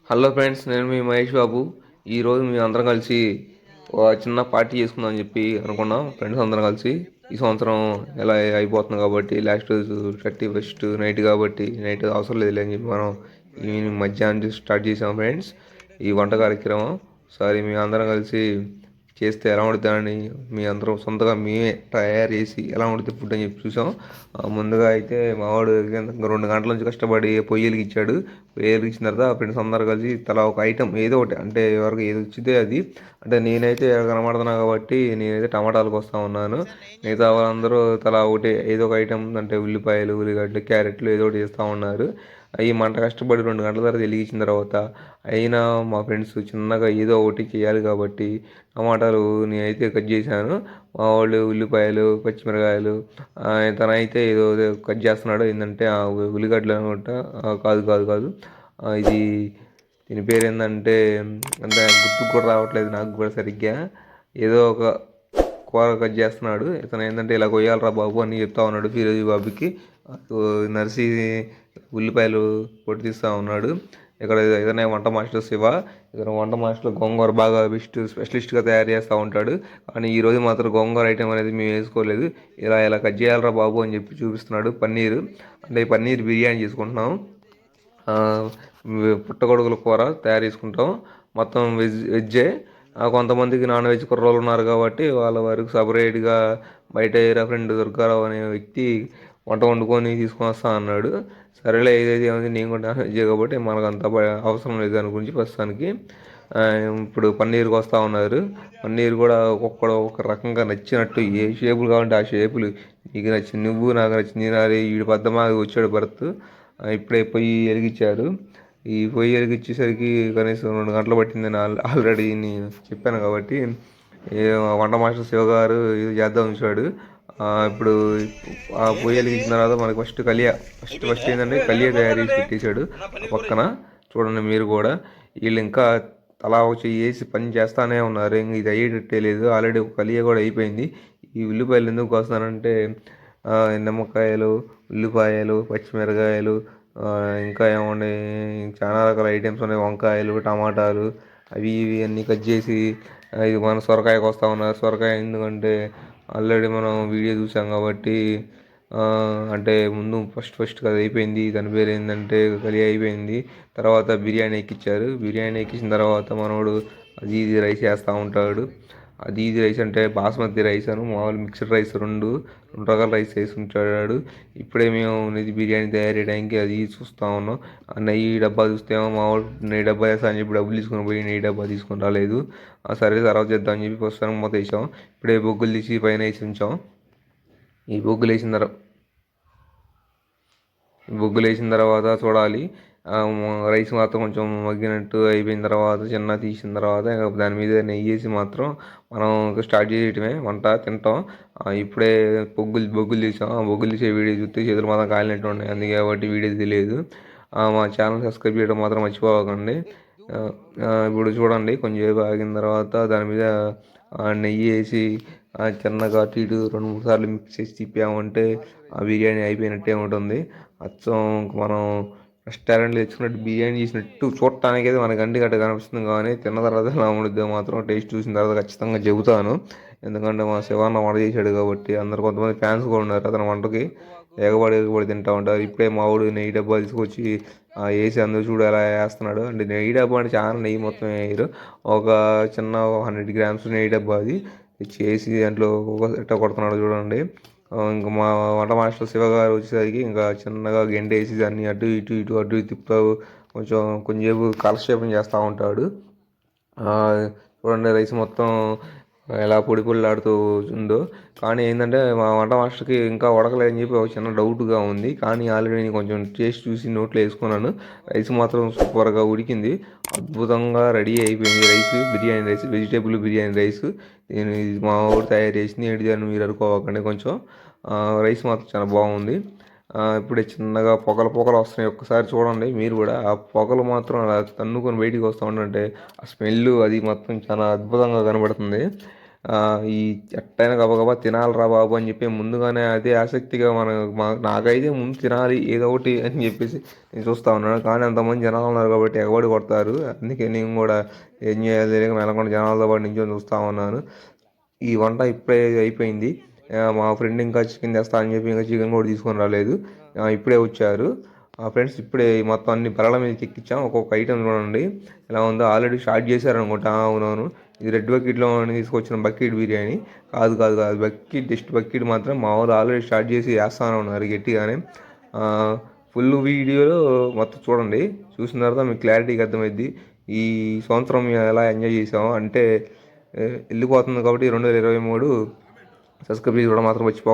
Hello friends, నేను మీ మహేష్ బాబు. ఈరోజు మేము అందరం కలిసి ఒక చిన్న పార్టీ చేసుకుందాం అని చెప్పి అనుకున్నాం. ఫ్రెండ్స్ అందరం కలిసి ఈ సంవత్సరం ఎలా అయిపోతుంది కాబట్టి లాస్ట్ రోజు 31st నైట్ కాబట్టి నైట్ అవసరం లేదు అని చెప్పి మనం ఈవినింగ్ మధ్యాహ్నం స్టార్ట్ చేసాం ఫ్రెండ్స్ ఈ వంట కార్యక్రమం. సారీ మేము అందరం కలిసి చేస్తే ఎలా ఉంటుందని మీ అందరం సొంతగా మేమే తయారు చేసి ఎలా ఉంటుంది ఫుడ్ అని చెప్పి చూసాం. ముందుగా అయితే మావాడు 2 గంటల నుంచి కష్టపడి పొయ్యి వెలిగించాడు. పొయ్యి వెలిగించిన తర్వాత ఫ్రెండ్స్ అందరు కలిసి తలా ఒక ఐటెం ఏదో ఒకటి, అంటే ఎవరికి ఏది వచ్చితే అది. అంటే నేనైతే కనబడుతున్నా కాబట్టి నేనైతే టమాటాలకు వస్తూ ఉన్నాను. మిగతా వాళ్ళందరూ తలా ఒకటి ఏదో ఒక ఐటెం, అంటే ఉల్లిపాయలు, ఉల్లిగడ్డలు, క్యారెట్లు ఏదో ఒకటి చేస్తూ ఉన్నారు. అవి మంట కష్టపడి 2 గంటల తర్వాత వెలిగించిన తర్వాత అయినా మా ఫ్రెండ్స్ చిన్నగా ఏదో ఒకటి చేయాలి కాబట్టి టమాటాలు నేనైతే కట్ చేశాను. మా వాళ్ళు ఉల్లిపాయలు, పచ్చిమిరకాయలు, తనైతే ఏదో కట్ చేస్తున్నాడు. ఏంటంటే ఉల్లిగడ్డలు అనుకుంటా. కాదు కాదు కాదు ఇది దీని పేరు ఏంటంటే అంత గుర్తుకు కూడా రావట్లేదు నాకు కూడా సరిగ్గా. ఏదో ఒక కూర కట్ చేస్తున్నాడు. ఇతను ఏంటంటే ఇలా కొయ్యాలరా బాబు అని చెప్తా ఉన్నాడు ఫిరోజీ బాబుకి. నర్సి ఉల్లిపాయలు పొట్టి తీస్తూ ఉన్నాడు. ఇక్కడ ఏదైనా వంట మాస్టర్ శివ. ఇతను వంట మాస్టర్ గోంగూర బాగా స్పెషలిస్ట్గా తయారు చేస్తూ ఉంటాడు. కానీ ఈరోజు మాత్రం గోంగూర ఐటెం అనేది మేము వేసుకోలేదు. ఇలా ఇలా కట్ చేయాలరా బాబు అని చెప్పి చూపిస్తున్నాడు. పన్నీరు, అంటే పన్నీర్ బిర్యానీ చేసుకుంటున్నాం. పుట్టగొడుగుల కూర తయారు చేసుకుంటాం. మొత్తం వెజ్జే. కొంతమందికి నాన్ వెజ్ కుర్రోళ్ళు ఉన్నారు కాబట్టి వాళ్ళ వరకు సపరేట్గా బయట ఏరా ఫ్రెండ్ దుర్గారావు అనే వ్యక్తి వంట వండుకొని తీసుకొని వస్తా అన్నాడు. సరేలే ఏదైతే ఏమైంది, నేను కూడా నాన్ వెజ్ కాబట్టి మనకు అంత అవసరం లేదు దాని గురించి ప్రస్తుతానికి. ఇప్పుడు పన్నీర్కి వస్తూ ఉన్నారు. పన్నీర్ కూడా ఒక్కొక్కడు ఒక రకంగా నచ్చినట్టు ఏ షేపులు కావాలంటే ఆ షేపులు నీకు నచ్చింది నువ్వు, నాకు నచ్చింది తినాలి. వీడు పెద్దమాగా వచ్చాడు భరత్. ఇప్పుడే పొయ్యి వెలిగించారు. ఈ పొయ్యి వెలిగించేసరికి కనీసం 2 గంటలు పట్టిందని ఆల్రెడీ నేను చెప్పాను కాబట్టి వంట మాస్టర్ శివ గారు ఇది చేద్దాం ఉంచాడు. ఇప్పుడు ఆ పొయ్యి వెలిగించిన తర్వాత మనకి ఫస్ట్ ఏంటంటే కలియ తయారు చేసి పెట్టేశాడు పక్కన. చూడండి మీరు కూడా. వీళ్ళు ఇంకా తలా వేసి పని చేస్తానే ఉన్నారు. ఇంక ఇది అయ్యేటట్టే లేదు. ఆల్రెడీ ఒక కలియ కూడా అయిపోయింది. ఈ ఉల్లిపాయలు ఎందుకు వస్తానంటే నిమ్మకాయలు, ఉల్లిపాయలు, పచ్చిమిరకాయలు, ఇంకా ఏమండి చాలా రకాల ఐటమ్స్ ఉన్నాయి. వంకాయలు, టమాటాలు, అవి ఇవి అన్నీ కట్ చేసి ఇది మన సొరకాయకు వస్తూ ఉన్నారు. సొరకాయ ఎందుకంటే ఆల్రెడీ మనం వీడియో చూసాం కాబట్టి అంటే ముందు ఫస్ట్ అది అయిపోయింది. దాని పేరు ఏంటంటే కలి అయిపోయింది. తర్వాత బిర్యానీ ఎక్కించారు. బిర్యానీ ఎక్కించిన తర్వాత మనోడు అది ఇది రైస్ వేస్తూ ఉంటాడు. అది ఇది రైస్ అంటే బాస్మతి రైస్ అను మామూలు మిక్స్డ్ రైస్ రెండు రకాల రైస్ వేసి ఉంచాడు. ఇప్పుడే మేము ఇది బిర్యానీ తయారు చేయడానికి అది చూస్తూ ఉన్నాం. నెయ్యి డబ్బా చూస్తేమో మామూలు నెయ్యి డబ్బా వేస్తా అని చెప్పి డబ్బులు తీసుకొని పోయి నెయ్యి డబ్బా తీసుకొని రాలేదు. సరే తర్వాత చేద్దాం అని చెప్పి ప్రస్తుతానికి మొత్తం వేసాం. ఇప్పుడే బొగ్గులు తీసి పైన వేసి ఉంచాం. ఈ బొగ్గులు వేసిన తర్వాత చూడాలి. రైస్ మాత్రం కొంచెం మగ్గినట్టు అయిపోయిన తర్వాత చిన్న తీసిన తర్వాత దాని మీద నెయ్యి వేసి మాత్రం మనం స్టార్ట్ చేయటమే వంట తింటాం. ఇప్పుడే బొగ్గులు తీసాం. బొగ్గులు తీసే వీడియో చూస్తే చేతులు మాత్రం కాలినట్టు ఉన్నాయి. అందుకే కాబట్టి వీడియో తెలియదు. మా ఛానల్ సబ్స్క్రైబ్ చేయడం మాత్రం మర్చిపోకండి. ఇప్పుడు చూడండి, కొంచెం ఆగిన తర్వాత దాని మీద నెయ్యి వేసి చిన్నగా అటు ఇటు 2-3 సార్లు మిక్స్ చేసి తిప్పామంటే ఆ బిర్యానీ అయిపోయినట్టే ఉంటుంది. అచ్చం మనం రెస్టారెంట్లో తెచ్చుకున్నట్టు బిర్యానీ చేసినట్టు చూడటానికి అయితే మనకి కంటికి అట్ట కనిపిస్తుంది. కానీ తిన్న తర్వాత ఎలా ఉండిద్దో మాత్రం టేస్ట్ చూసిన తర్వాత ఖచ్చితంగా చెబుతాను. ఎందుకంటే మా శివన్న వంట చేశాడు కాబట్టి. అందరు కొంతమంది ఫ్యాన్స్ కూడా ఉన్నారు అతని వంటకి. ఎగబడి తింటూ ఉంటారు. ఇప్పుడే మా ఊడు నెయ్యి డబ్బా తీసుకొచ్చి వేసి అందరూ చూడు ఎలా వేస్తున్నాడు. అంటే నెయ్యి డబ్బా అంటే చాలా నెయ్యి మొత్తం వేయరు. ఒక చిన్న 100 grams నెయ్యి డబ్బా అది చేసి దాంట్లో ఎట్ట కొడుతున్నాడు చూడండి. ఇంకా మా వంట మాస్టర్ శివ గారు వచ్చేసరికి ఇంకా చిన్నగా గెంటేసి దాన్ని అటు ఇటు తిప్పుతూ కొంచెంసేపు కాలక్షేపం చేస్తూ ఉంటాడు. చూడండి రైస్ మొత్తం ఎలా పొడిలాడుతూ ఉందో. కానీ ఏంటంటే మా వంట మాస్టర్కి ఇంకా ఉడకలేదని చెప్పి ఒక చిన్న డౌట్గా ఉంది. కానీ ఆల్రెడీ నేను కొంచెం టేస్ట్ చూసి నోట్లో వేసుకున్నాను. రైస్ మాత్రం సూపర్గా ఉడికింది. అద్భుతంగా రెడీ అయిపోయింది rice. Biryani rice, vegetable biryani rice. నేను ఇది మా ఊరు తయారు చేసింది. ఏంటిదని మీరు అనుకోవకండి. కొంచెం రైస్ మాత్రం చాలా బాగుంది. ఇప్పుడే చిన్నగా పొగలు వస్తున్నాయి. ఒక్కసారి చూడండి మీరు కూడా. ఆ పొగలు మాత్రం అలా తన్నుకొని బయటికి వస్తూ ఉంటుంటే ఆ స్మెల్ అది మొత్తం చాలా అద్భుతంగా కనబడుతుంది. ఈ ఎట్టైనా గబగబా తినాలిరా బాబు అని చెప్పి ముందుగానే అదే ఆసక్తిగా నాకైతే ముందు తినాలి ఏదో ఒకటి అని చెప్పేసి నేను చూస్తూ ఉన్నాను. కానీ అంతమంది జనాలు ఉన్నారు కాబట్టి ఎగబడి కొడతారు. అందుకే నేను కూడా ఏం చేయాలి తెలియక మెల్లకుండా జనాలతో పాటు నించొని చూస్తూ ఉన్నాను. ఈ వంట ఇప్పుడే అయిపోయింది. మా ఫ్రెండ్ ఇంకా చికెన్ తెస్తా అని చెప్పి ఇంకా చికెన్ కూడా తీసుకొని రాలేదు. ఇప్పుడే వచ్చారు. ఫ్రెండ్స్ ఇప్పుడే మొత్తం అన్ని బరల మీదకి ఎక్కించాం. ఒక్కొక్క ఐటెం చూడండి ఎలా ఉందో. ఆల్రెడీ స్టార్ట్ చేశారు అనుకుంటా. అవునవును, ఇది రెడ్ బకెట్లో తీసుకొచ్చిన బకెట్ బిర్యానీ కాదు కాదు కాదు బకెట్, జస్ట్ బకెట్ మాత్రం మా వాళ్ళు ఆల్రెడీ స్టార్ట్ చేసి వేస్తానే ఉన్నారు గట్టిగానే. ఫుల్ వీడియోలో మొత్తం చూడండి. చూసిన తర్వాత మీకు క్లారిటీగా అర్థమైద్ది ఈ సంవత్సరం మేము ఎలా ఎంజాయ్ చేసామో. అంటే వెళ్ళిపోతుంది కాబట్టి 2023 సబ్స్క్రైబ్ చేసుకోవడం మాత్రం మర్చిపో